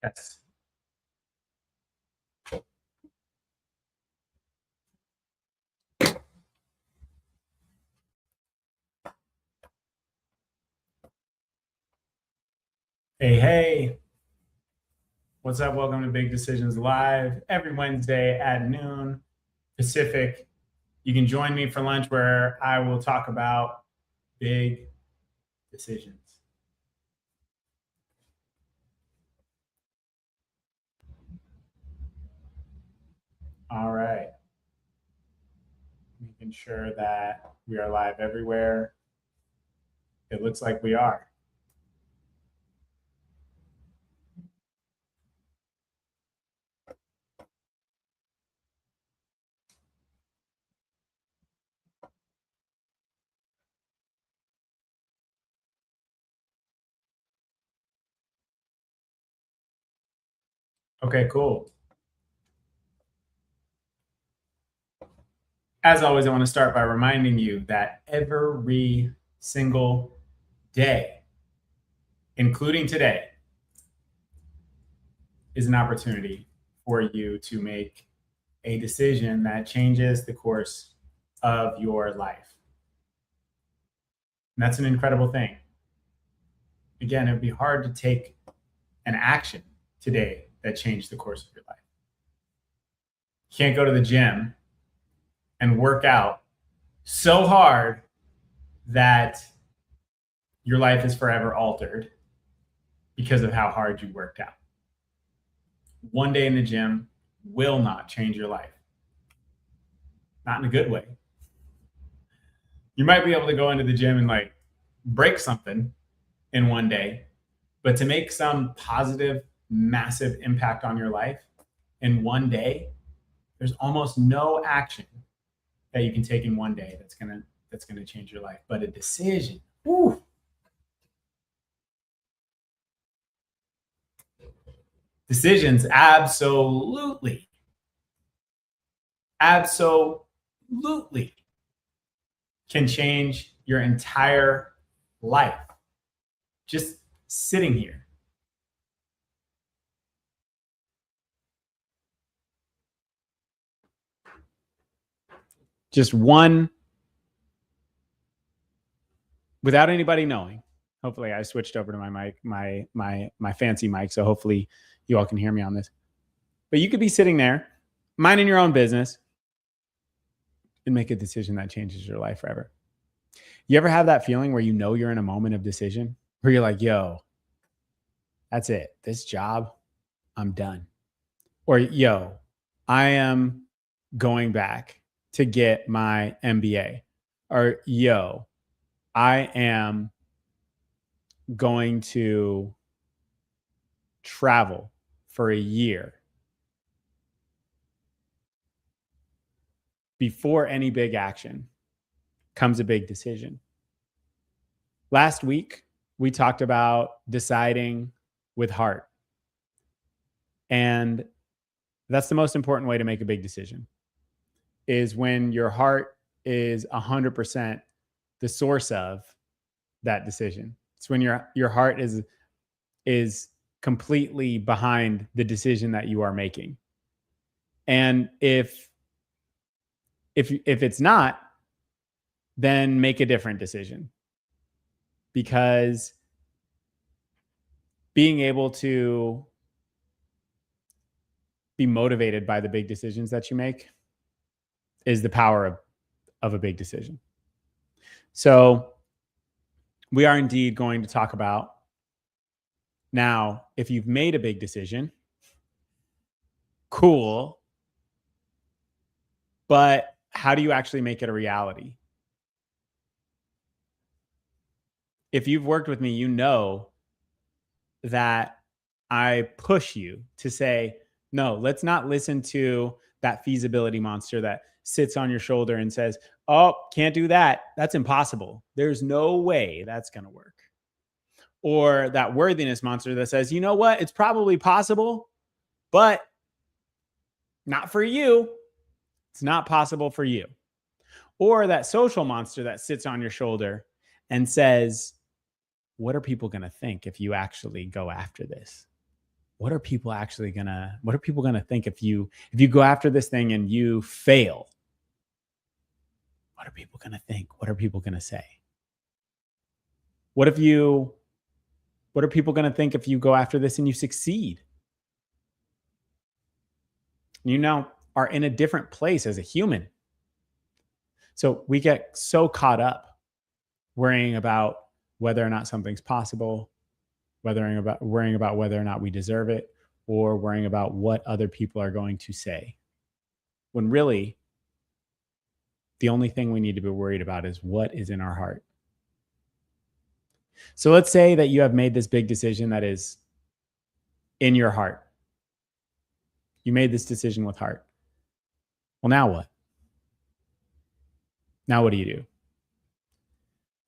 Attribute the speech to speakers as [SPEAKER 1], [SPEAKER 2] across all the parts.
[SPEAKER 1] Yes. Hey, hey. What's up? Welcome to Big Decisions Live every Wednesday at noon Pacific. You can join me for lunch where I will talk about big decisions. All right. Making sure that we are live everywhere. It looks like we are. Okay, cool. As always, I want to start by reminding you that every single day, including today, is an opportunity for you to make a decision that changes the course of your life. And that's an incredible thing. Again, it would be hard to take an action today that changed the course of your life. You can't go to the gym and work out so hard that your life is forever altered because of how hard you worked out. One day in the gym will not change your life. Not in a good way. You might be able to go into the gym and like break something in one day, but to make some positive, massive impact on your life in one day, there's almost no action that you can take in one day that's gonna change your life. But a decision, whew, decisions absolutely can change your entire life. Just sitting here. Just one, without anybody knowing. Hopefully I switched over to my mic, my fancy mic, so hopefully you all can hear me on this. But you could be sitting there, minding your own business, and make a decision that changes your life forever. You ever have that feeling where you know you're in a moment of decision where you're like, yo, that's it. This job, I'm done. Or, yo, I am going back to get my MBA. Or, yo, I am going to travel for a year. Before any big action comes a big decision. Last week, we talked about deciding with heart. And that's the most important way to make a big decision, is when your heart is 100% the source of that decision. It's when your heart is completely behind the decision that you are making. And if it's not, then make a different decision. Because being able to be motivated by the big decisions that you make is the power of a big decision. So we are indeed going to talk about now, if you've made a big decision, cool, but how do you actually make it a reality? If you've worked with me, you know that I push you to say, no, let's not listen to that feasibility monster that sits on your shoulder and says, oh, can't do that. That's impossible. There's no way that's going to work. Or that worthiness monster that says, you know what? It's probably possible, but not for you. It's not possible for you. Or that social monster that sits on your shoulder and says, what are people going to think if you actually go after this? what are people gonna think if you go after this thing and you fail? What are people gonna think? What are people gonna say? What if you what are people gonna think if you go after this and you succeed? You now are in a different place as a human. So we get so caught up worrying about whether or not something's possible, worrying about whether or not we deserve it, or worrying about what other people are going to say. When really, the only thing we need to be worried about is what is in our heart. So let's say that you have made this big decision that is in your heart. You made this decision with heart. Well, now what? Now what do you do?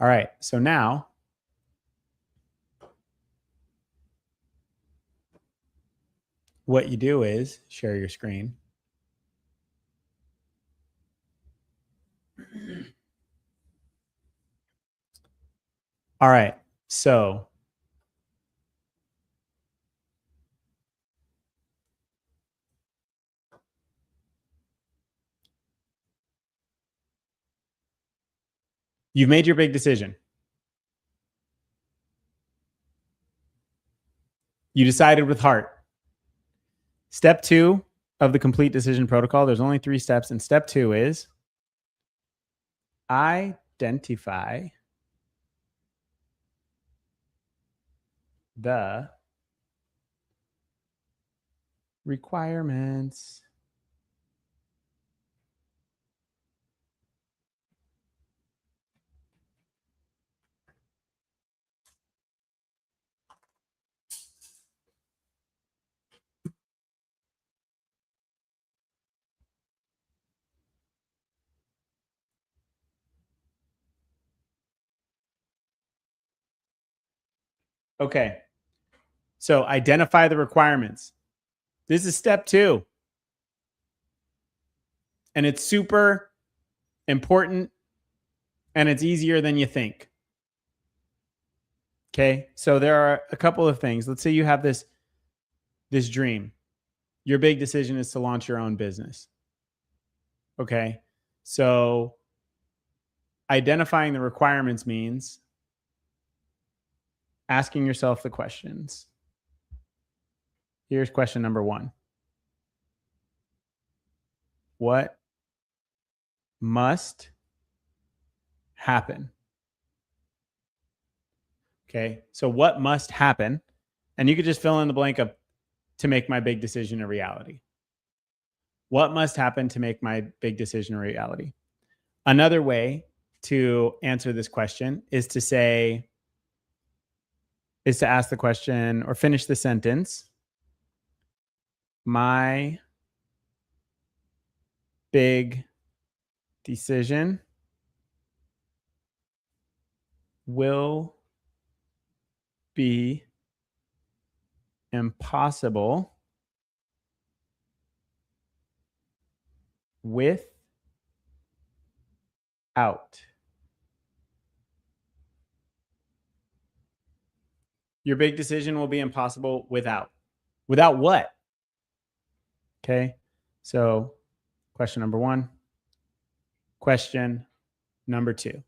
[SPEAKER 1] All right. So now what you do is share your screen. All right. So you've made your big decision. You decided with heart. Step 2 of the complete decision protocol, there's only 3 steps. And step 2 is identify the requirements. Okay. So identify the requirements. This is step 2. And it's super important and it's easier than you think. Okay. So there are a couple of things. Let's say you have this dream. Your big decision is to launch your own business. Okay. So identifying the requirements means asking yourself the questions. Here's question number 1. What must happen? Okay. So what must happen? And you could just fill in the blank of to make my big decision a reality. What must happen to make my big decision a reality? Another way to answer this question is to ask the question or finish the sentence. My big decision will be impossible without your big decision will be impossible without what? Okay. So question number 1, question number 2,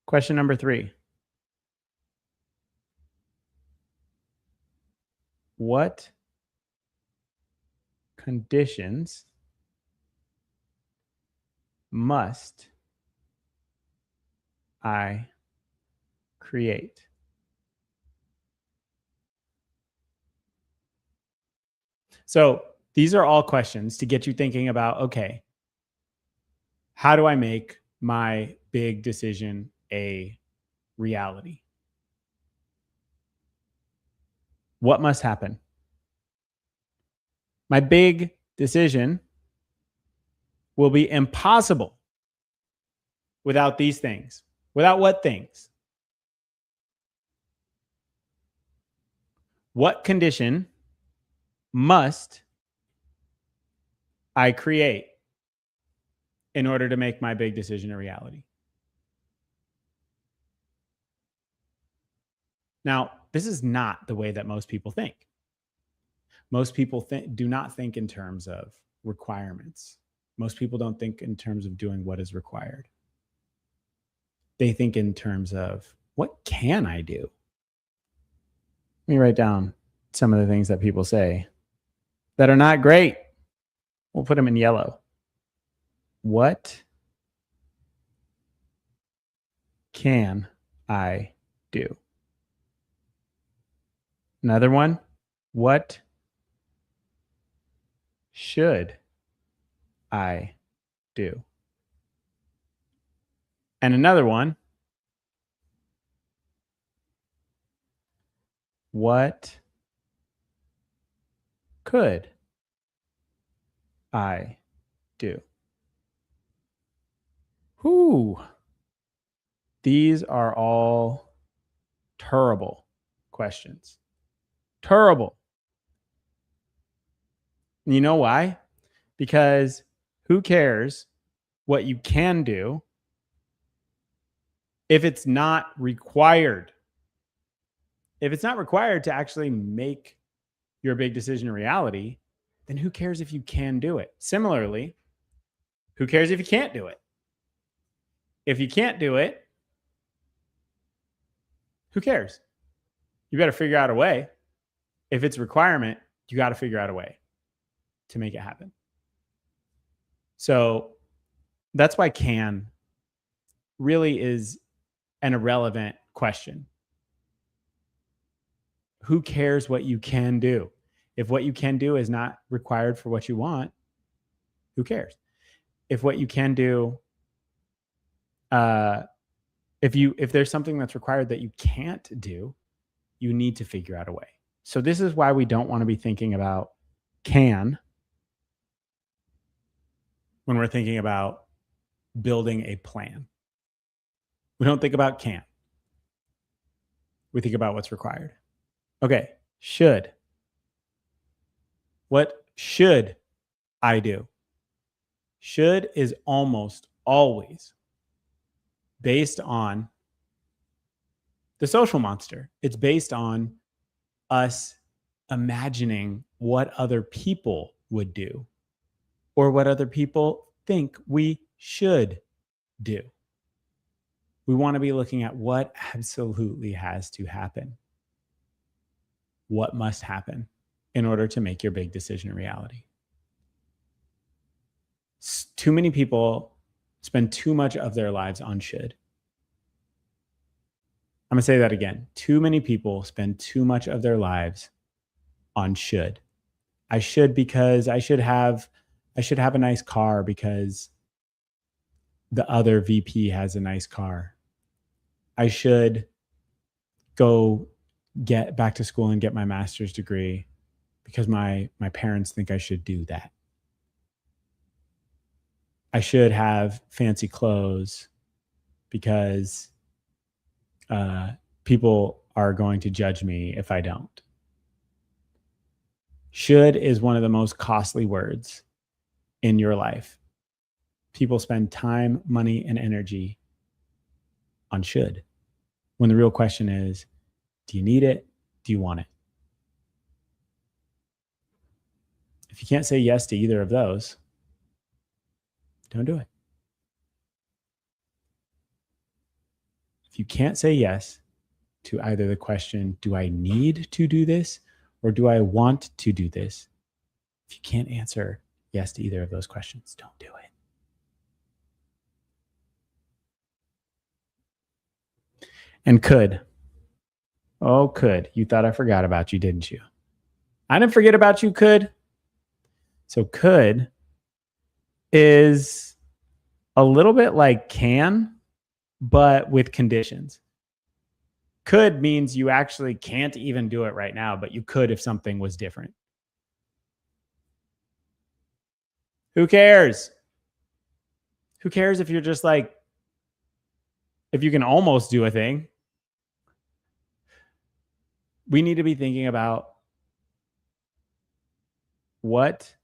[SPEAKER 1] question number 3. What conditions must I create? So these are all questions to get you thinking about, okay, how do I make my big decision a reality? What must happen? My big decision will be impossible without these things. Without what things? What condition must I create in order to make my big decision a reality? Now, this is not the way that most people think. Most people do not think in terms of requirements. Most people don't think in terms of doing what is required. They think in terms of, what can I do? Let me write down some of the things that people say that are not great. We'll put them in yellow. What can I do? Another one. What should I do? And another one. What could I do? Whew. These are all terrible questions. Terrible. And you know why? Because who cares what you can do if it's not required? If it's not required to actually make your big decision a reality, then who cares if you can do it? Similarly, who cares if you can't do it? If you can't do it, who cares? You better figure out a way. If it's a requirement, you got to figure out a way to make it happen. So that's why can really is an irrelevant question. Who cares what you can do? If what you can do is not required for what you want, who cares? If what you can do, if there's something that's required that you can't do, you need to figure out a way. So this is why we don't want to be thinking about can when we're thinking about building a plan. We don't think about can. We think about what's required. Okay, should. What should I do? Should is almost always based on the social monster. It's based on us imagining what other people would do or what other people think we should do. We want to be looking at what absolutely has to happen. What must happen in order to make your big decision a reality. Too many people spend too much of their lives on should. I'm going to say that again. Too many people spend too much of their lives on should. I should because I should have a nice car because the other VP has a nice car. I should go get back to school and get my master's degree because my parents think I should do that. I should have fancy clothes because people are going to judge me if I don't. Should is one of the most costly words in your life. People spend time, money, and energy on should, when the real question is, do you need it? Do you want it? If you can't say yes to either of those, don't do it. If you can't say yes to either the question, do I need to do this or do I want to do this? If you can't answer yes to either of those questions, don't do it. And could. Oh, could. You thought I forgot about you, didn't you? I didn't forget about you, could. So could is a little bit like can, but with conditions. Could means you actually can't even do it right now, but you could if something was different. Who cares? Who cares if you're just like, if you can almost do a thing? We need to be thinking about what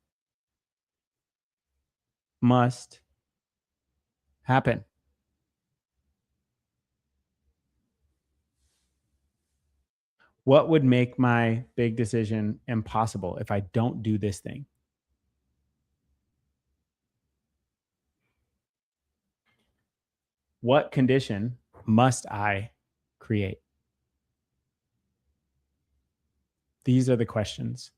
[SPEAKER 1] must happen. What would make my big decision impossible if I don't do this thing? What condition must I create? These are the questions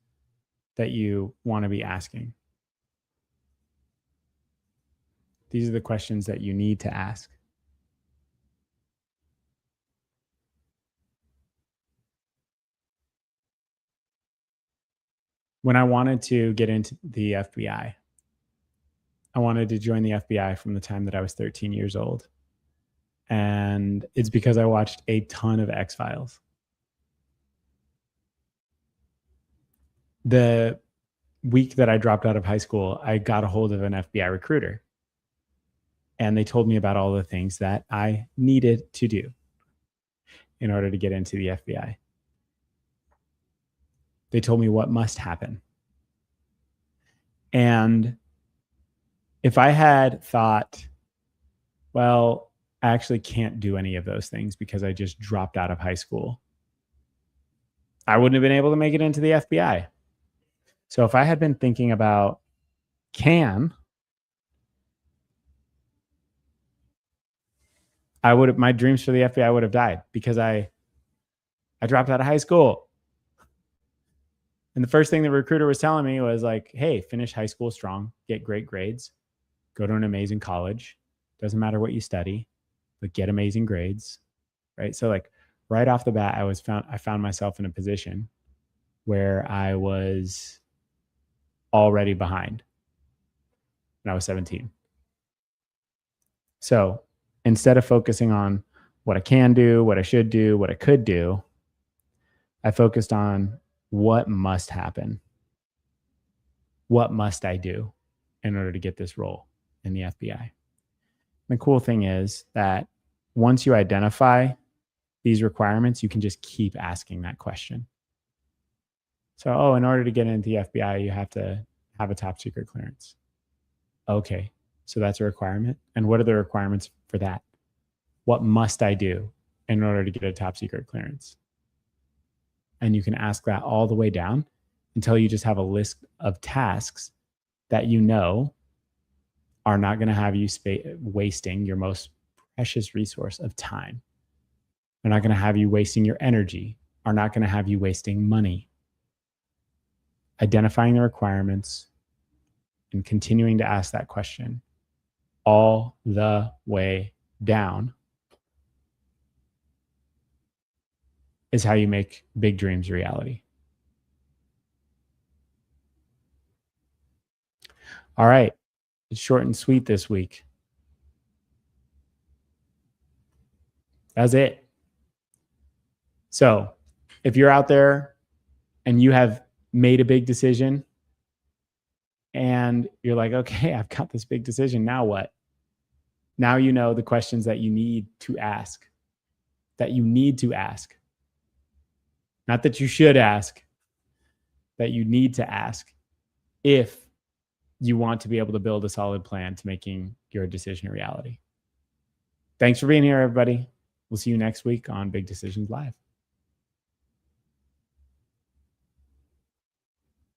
[SPEAKER 1] that you want to be asking. These are the questions that you need to ask. When I wanted to get into the FBI, I wanted to join the FBI from the time that I was 13 years old. And it's because I watched a ton of X-Files. The week that I dropped out of high school, I got a hold of an FBI recruiter. And they told me about all the things that I needed to do in order to get into the FBI. They told me what must happen. And if I had thought, well, I actually can't do any of those things because I just dropped out of high school, I wouldn't have been able to make it into the FBI. So if I had been thinking about my dreams for the FBI would have died because I dropped out of high school. And the first thing the recruiter was telling me was like, hey, finish high school strong, get great grades, go to an amazing college. Doesn't matter what you study, but get amazing grades. Right. So like right off the bat, I found myself in a position where I was already behind when I was 17. So instead of focusing on what I can do, what I should do, what I could do, I focused on what must happen. What must I do in order to get this role in the FBI? The cool thing is that once you identify these requirements, you can just keep asking that question. So, in order to get into the FBI, you have to have a top secret clearance. Okay, so that's a requirement. And what are the requirements for that? What must I do in order to get a top secret clearance? And you can ask that all the way down until you just have a list of tasks that you know are not going to have you wasting your most precious resource of time. They're not going to have you wasting your energy, are not going to have you wasting money. Identifying the requirements and continuing to ask that question all the way down is how you make big dreams reality. All right. It's short and sweet this week. That's it. So if you're out there and you have made a big decision and you're like, okay, I've got this big decision. Now what? Now you know the questions that you need to ask, Not that you should ask, that you need to ask if you want to be able to build a solid plan to making your decision a reality. Thanks for being here, everybody. We'll see you next week on Big Decisions Live.